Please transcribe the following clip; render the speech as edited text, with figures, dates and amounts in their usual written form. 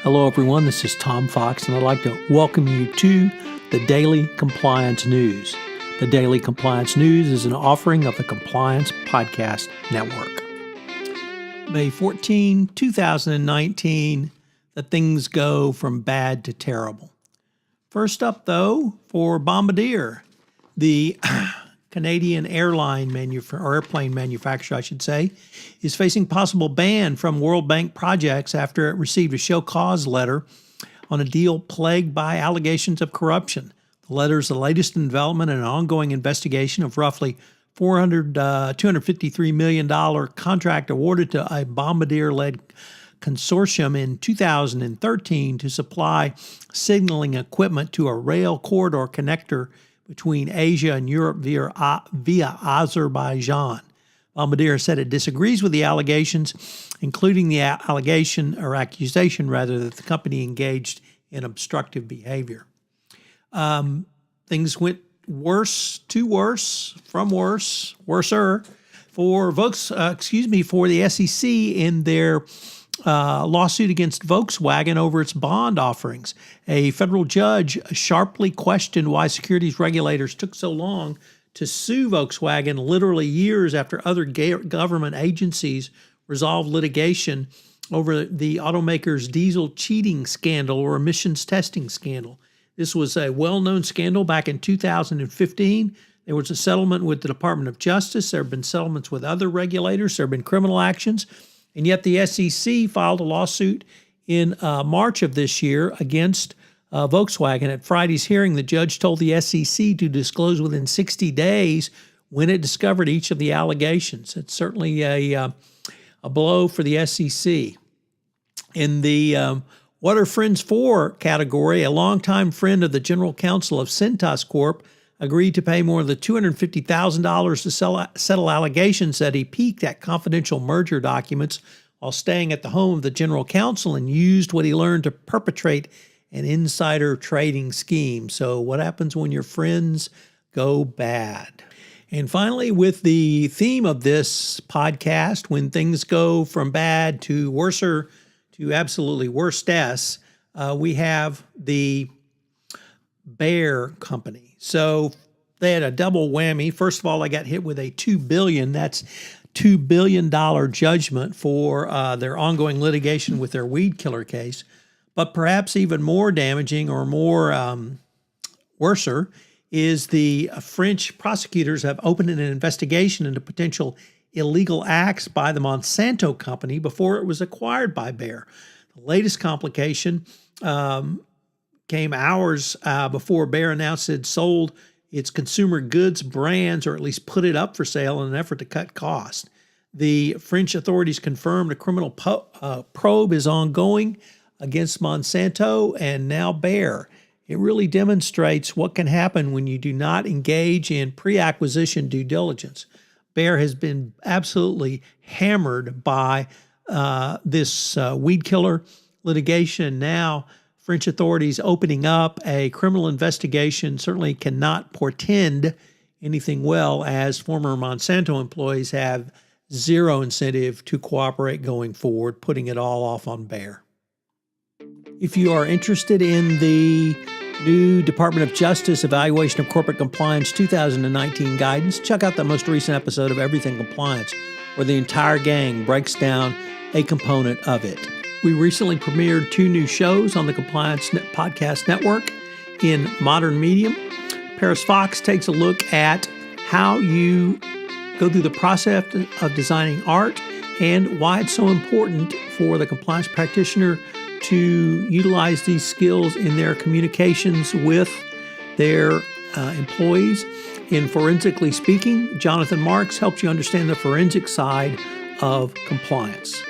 Hello, everyone. This is Tom Fox, and I'd like to welcome you to the Daily Compliance News. The Daily Compliance News is an offering of the Compliance Podcast Network. May 14, 2019, the things go from bad to terrible. First up, though, for Bombardier, the Canadian airplane manufacturer, is facing possible ban from World Bank projects after it received a show cause letter on a deal plagued by allegations of corruption. The letter is the latest development in an ongoing investigation of roughly $253 million contract awarded to a Bombardier-led consortium in 2013 to supply signaling equipment to a rail corridor connector between Asia and Europe via Azerbaijan. Bombardier said it disagrees with the allegations, including the accusation that the company engaged in obstructive behavior. Things went worse to worse, from worser for for the SEC in their lawsuit against Volkswagen over its bond offerings. A federal judge sharply questioned why securities regulators took so long to sue Volkswagen literally years after other government agencies resolved litigation over the automaker's diesel cheating scandal or emissions testing scandal. This was a well-known scandal back in 2015. There was a settlement with the Department of Justice. There have been settlements with other regulators. There have been criminal actions. And yet the SEC filed a lawsuit in March of this year against Volkswagen. At Friday's hearing, the judge told the SEC to disclose within 60 days when it discovered each of the allegations. It's certainly a blow for the SEC. In the What Are Friends For category, a longtime friend of the General Counsel of Cintas Corp. Agreed to pay more than $250,000 to settle allegations that he peeked at confidential merger documents while staying at the home of the General Counsel and used what he learned to perpetrate an insider trading scheme. So what happens when your friends go bad? And finally, with the theme of this podcast, when things go from bad to worser to absolutely worstess, we have the Bear Company. So they had a double whammy. First of all, they got hit with a $2 billion judgment for their ongoing litigation with their weed killer case. But perhaps even more damaging or more worser is the French prosecutors have opened an investigation into potential illegal acts by the Monsanto company before it was acquired by Bayer. The latest complication came hours before Bayer announced it had sold its consumer goods brands, or at least put it up for sale in an effort to cut costs. The French authorities confirmed a criminal probe is ongoing against Monsanto and now Bayer. It really demonstrates what can happen when you do not engage in pre-acquisition due diligence. Bayer has been absolutely hammered by this weed killer litigation. Now, French authorities opening up a criminal investigation certainly cannot portend anything well, as former Monsanto employees have zero incentive to cooperate going forward, putting it all off on Bayer. If you are interested in the new Department of Justice Evaluation of Corporate Compliance 2019 guidance, check out the most recent episode of Everything Compliance, where the entire gang breaks down a component of it. We recently premiered 2 new shows on the Compliance Podcast Network in modern medium. Paris Fox takes a look at how you go through the process of designing art and why it's so important for the compliance practitioner to utilize these skills in their communications with their employees. In Forensically Speaking, Jonathan Marks helps you understand the forensic side of compliance.